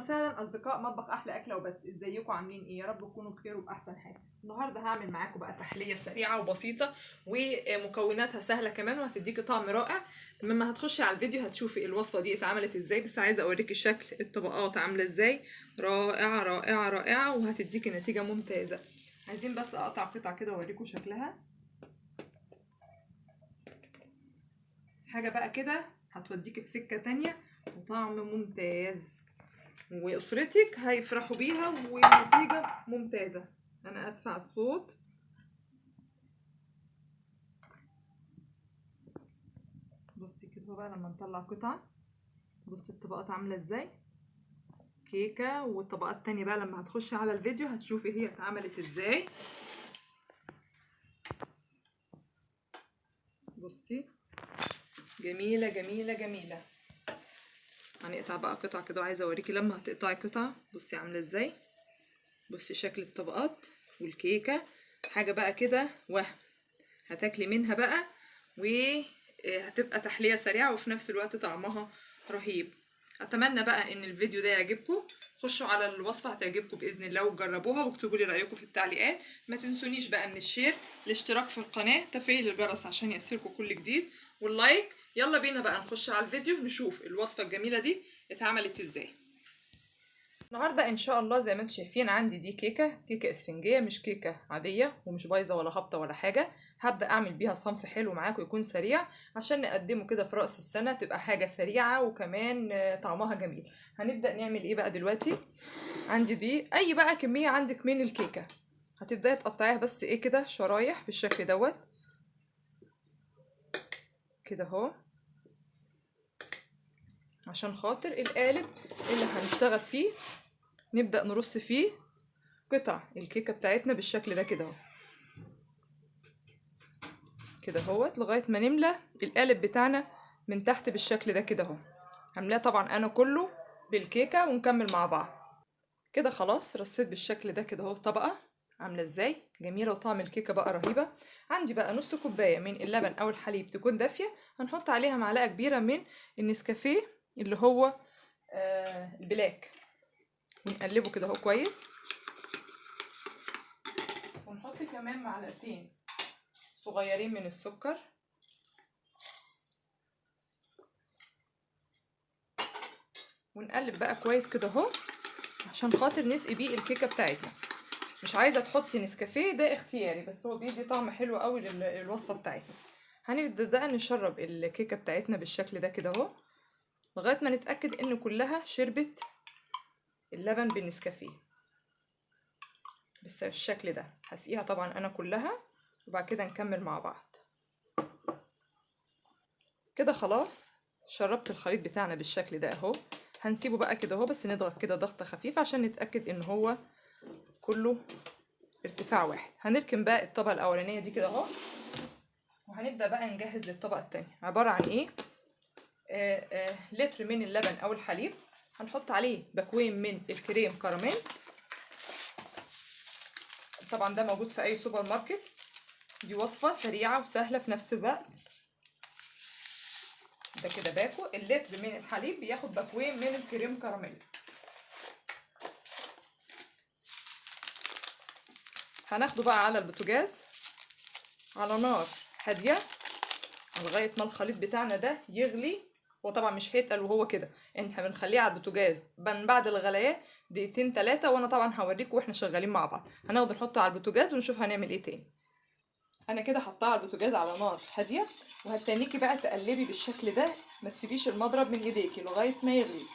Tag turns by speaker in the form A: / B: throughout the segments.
A: وسهلا اصدقاء مطبخ احلى اكله وبس. ازيكم عاملين ايه؟ يا رب تكونوا بخير وباحسن حال. النهارده هعمل معاكم بقى تحليه سريعه وبسيطه ومكوناتها سهله كمان وهتديكي طعم رائع. لما هتخشي على الفيديو هتشوفي الوصفه دي اتعملت ازاي، بس عايزه اوريكي شكل الطبقات عامله ازاي. رائعه رائعه رائعه وهتديكي نتيجه ممتازه. عايزين بس اقطع قطع كده واوريكم شكلها. حاجه بقى كده هتوديكي في سكه تانية وطعم ممتاز، واسرتك هيفرحوا بيها والنتيجه ممتازه. انا اسفه على الصوت. بصي كده بقى لما نطلع قطعه، بصي الطبقات عامله ازاي كيكه، والطبقات التانية بقى لما هتخشي على الفيديو هتشوفي هي اتعملت ازاي. بصي جميله جميله جميله. هنقطع بقى قطع كده، وعايزه اوريكي لما هتقطعي قطعه بصي عامله ازاي. بصي شكل الطبقات والكيكه حاجه بقى كده وهم هتاكلي منها بقى، وهتبقى تحلية سريعة وفي نفس الوقت طعمها رهيب. اتمنى بقى ان الفيديو ده يعجبكم. خشوا على الوصفة هتعجبكم بإذن الله وجربوها واكتبوا لي رأيكم في التعليقات. ما تنسونيش بقى من الشير، الاشتراك في القناة، تفعيل الجرس عشان يصلكم كل جديد، واللايك. يلا بينا بقى نخش على الفيديو نشوف الوصفة الجميلة دي اتعملت ازاي. النهارده ان شاء الله زي ما انتم شايفين عندي دي كيكه اسفنجيه، مش كيكه عاديه ومش بايظه ولا هابطه ولا حاجه. هبدا اعمل بيها صنف حلو معاكم يكون سريع عشان نقدمه كده في راس السنه، تبقى حاجه سريعه وكمان طعمها جميل. هنبدا نعمل ايه بقى دلوقتي؟ عندي دي اي بقى كميه عندك من الكيكه، هتبداي تقطعيها بس ايه كده شرايح بالشكل دوت كده اهو، عشان خاطر القالب اللي هنشتغل فيه نبدا نرص فيه قطع الكيكه بتاعتنا بالشكل ده كده اهو، كده اهوت لغايه ما نملى القالب بتاعنا من تحت بالشكل ده كده اهو. هعملاه طبعا انا كله بالكيكه ونكمل مع بعض. كده خلاص رصيت بالشكل ده كده اهو طبقه عامله ازاي جميله، وطعم الكيكه بقى رهيبه. عندي بقى نص كوبايه من اللبن او الحليب تكون دافيه، هنحط عليها معلقه كبيره من النسكافيه اللي هو البلاك، ونقلبه كده اهو كويس. ونحط كمان معلقتين صغيرين من السكر، ونقلب بقى كويس كده اهو عشان خاطر نسقي بيه الكيكه بتاعتنا. مش عايزه تحطي نسكافيه، ده اختياري بس هو بيدي طعم حلو قوي للوصفه بتاعتنا. هنبدا نشرب الكيكه بتاعتنا بالشكل ده كده اهو لغايه ما نتاكد ان كلها شربت اللبن بالنسكافيه بس بالشكل ده. هسقيها طبعا انا كلها وبعد كده نكمل مع بعض. كده خلاص شربت الخليط بتاعنا بالشكل ده اهو. هنسيبه بقى كده اهو، بس نضغط كده ضغطه خفيفه عشان نتاكد ان هو كله ارتفاع واحد. هنركن بقى الطبقه الاولانيه دي كده اهو، وهنبدا بقى نجهز للطبقه الثانيه. عباره عن ايه؟ لتر من اللبن او الحليب، هنحط عليه باكوين من الكريم كراميل، طبعا ده موجود في اي سوبر ماركت. دي وصفه سريعه وسهله في نفس الوقت. ده كده باكو اللتر من الحليب بياخد باكوين من الكريم كراميل. هناخده بقى على البوتاجاز على نار هاديه لغايه ما الخليط بتاعنا ده يغلي. هو طبعا مش هيتقل وهو كده، احنا بنخليه على البوتاجاز من بعد الغليان دقيقتين 3، وانا طبعا هوريكم واحنا شغالين مع بعض. هناخده نحطه على البوتاجاز ونشوف هنعمل ايه تاني. انا كده حطاه على البوتاجاز على نار هاديه، وهتنيكي بقى تقلبي بالشكل ده، ما تسيبيش المضرب من ايديكي لغايه ما يغلي.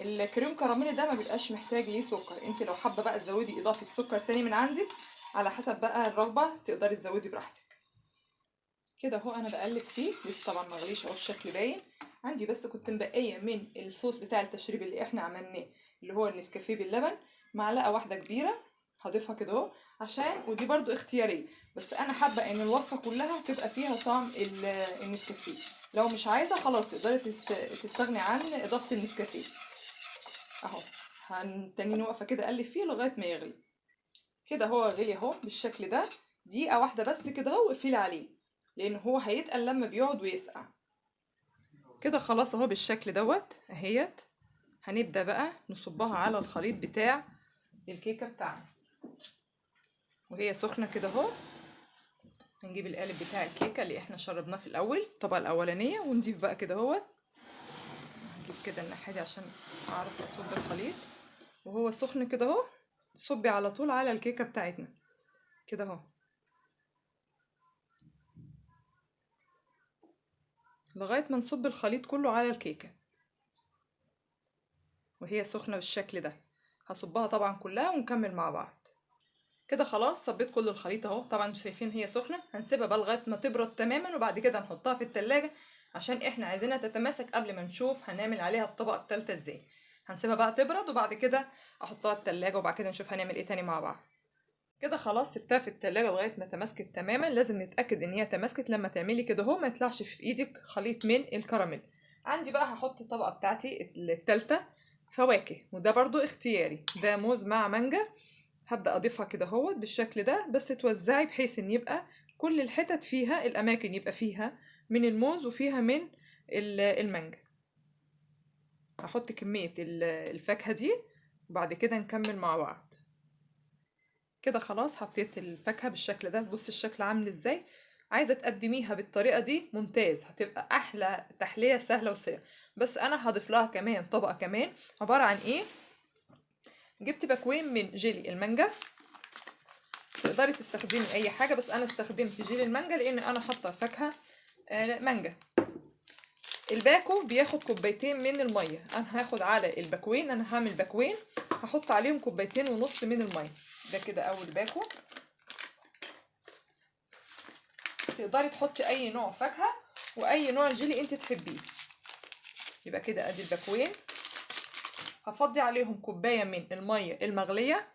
A: الكريم كراميل ده ما بيبقاش محتاج ليه سكر، انت لو حابه بقى تزودي اضافه سكر تاني من عندك على حسب بقى الرغبه تقدري تزودي براحتك. كده اهو انا بقلب فيه لسه طبعا مغليش اهو الشكل باين. عندي بس كنت مبقيه من الصوص بتاع التشريب اللي احنا عملناه اللي هو النسكافيه باللبن، معلقه واحده كبيره هضيفها كده اهو عشان، ودي برضو اختياريه، بس انا حابه ان الوصفه كلها تبقى فيها طعم النسكافيه. لو مش عايزه خلاص تقدري تستغني عن اضافه النسكافيه اهو. هنتني واقفه كده اقلب فيه لغايه ما يغلي. كده هو غلي اهو بالشكل ده، دقيقه واحده بس كده اهو واقفلي عليه لان هو هيتقل لما بيقعد ويسقع. كده خلاص اهو بالشكل دوت اهيت. هنبدأ بقى نصبها على الخليط بتاع الكيكة بتاعنا وهي سخنة كده اهو. هنجيب القالب بتاع الكيكة اللي احنا شربناه في الاول الطبقة الاولانية ونضيف بقى كده اهو. هجيب كده الناحية دي عشان اعرف اصب الخليط وهو سخن كده اهو. صبي على طول على الكيكة بتاعتنا كده اهو لغاية ما نصب الخليط كله على الكيكة وهي سخنة بالشكل ده. هصبها طبعا كلها ونكمل مع بعض. كده خلاص صبيت كل الخليط اهو. طبعا شايفين هي سخنة. هنسيبها بقى لغاية ما تبرد تماما وبعد كده نحطها في التلاجة عشان احنا عايزينها تتماسك قبل ما نشوف هنعمل عليها الطبقة التالتة ازاي. هنسيبها بقى تبرد وبعد كده احطها التلاجة وبعد كده نشوف هنعمل ايه تاني مع بعض. كده خلاص سبتها في التلاجة لغاية ما تماسكت تماما. لازم نتأكد ان هي تماسكت لما تعملي كده اهو ما يطلعش في ايدك خليط من الكراميل. عندي بقى هحط الطبقة بتاعتي التالتة فواكه وده برضو اختياري. ده موز مع مانجا. هبدأ اضيفها كده اهو بالشكل ده بس توزعي بحيث ان يبقى كل الحتت فيها الاماكن يبقى فيها من الموز وفيها من المانجا. هحط كمية الفاكهة دي وبعد كده نكمل مع بعض. كده خلاص حطيت الفاكهة بالشكل ده. بص الشكل عامل ازاي. عايزة تقدميها بالطريقة دي ممتاز هتبقى احلى تحلية سهلة وسريعة. بس انا هضيف لها كمان طبقة كمان عبارة عن ايه. جبت باكوين من جيلي المانجا. تقدري تستخدمي اي حاجة بس انا استخدمت جيلي المانجا لان انا حاطة فاكهة مانجا. الباكو بياخد كوبايتين من المية. انا هاخد على الباكوين. انا هعمل باكوين هحط عليهم كوبايتين ونص من المية. ده كده اول باكو. تقدري تحطي اي نوع فاكهه واي نوع جيلي انت تحبيه. يبقى كده ادي الباكوين. هفضي عليهم كوبايه من الميه المغليه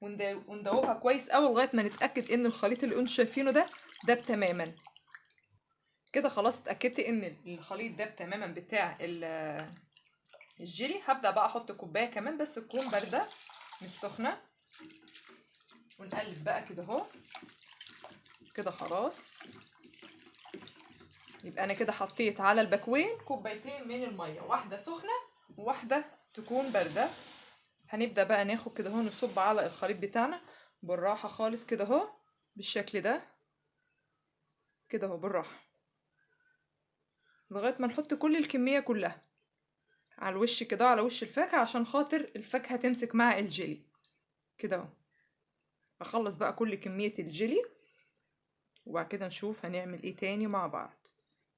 A: وندوبها كويس قوي لغايه ما نتاكد ان الخليط اللي انتوا شايفينه ده تماما. كده خلاص اتاكدت ان الخليط ده تماما بتاع الجيلي. هبدا بقى احط كوبايه كمان بس تكون بارده مش سخنه ونقلب بقى كده اهو. كده خلاص يبقى انا كده حطيت على الباكوين كوبايتين من الميه واحده سخنه وواحده تكون بارده. هنبدا بقى ناخد كده اهو نصب على الخليط بتاعنا بالراحه خالص كده اهو بالشكل ده كده اهو بالراحه لغايه ما نحط كل الكميه كلها على الوش كده على وش الفاكهه عشان خاطر الفاكهه تمسك مع الجيلي كده اهو. اخلص بقى كل كميه الجيلي وبعد كده نشوف هنعمل ايه تاني مع بعض.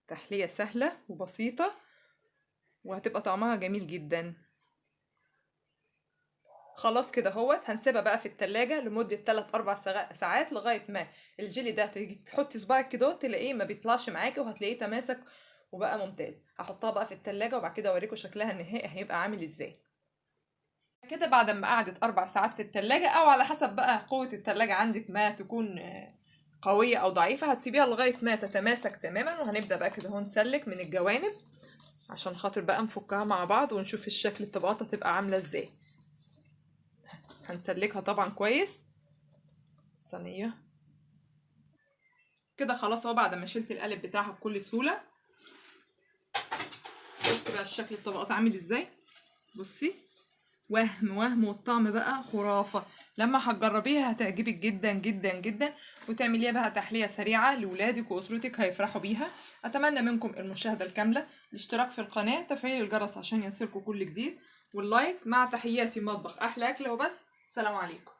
A: تحليه سهله وبسيطه وهتبقى طعمها جميل جدا. خلاص كده اهوت هنسيبها بقى في التلاجة لمدة 3-4 ساعات لغاية ما الجيلي ده تيجي تحطي صباعك كده تلاقيه ما بيطلعش معاكي وهتلاقيه تماسك وبقى ممتاز. هحطها بقى في التلاجة وبعد كده اوريكم شكلها النهائي هيبقى عامل ازاي. كده بعد ما قعدت 4 ساعات في التلاجة او على حسب بقى قوة التلاجة عندك ما تكون قوية او ضعيفة هتسيبيها لغاية ما تتماسك تماما. وهنبدأ بقى كده نسلك من الجوانب عشان خاطر بقى نفكها مع بعض ونشوف الشكل الطبقات هتبقى عاملة ازاي. هنسلكها طبعا كويس الصينية كده خلاص اهو. بعد ما شلت القالب بتاعها بكل سهولة بصي بقى الشكل الطبقات عامل ازاي. بصي وهم والطعم بقى خرافة. لما هتجربيها هتعجبك جدا جدا جدا وتعمليها بقى تحلية سريعة لولادك واسرتك هيفرحوا بيها. اتمنى منكم المشاهدة الكاملة الاشتراك في القناة تفعيل الجرس عشان يصلكوا كل جديد واللايك. مع تحياتي مطبخ احلى اكل وبس. سلام عليكم.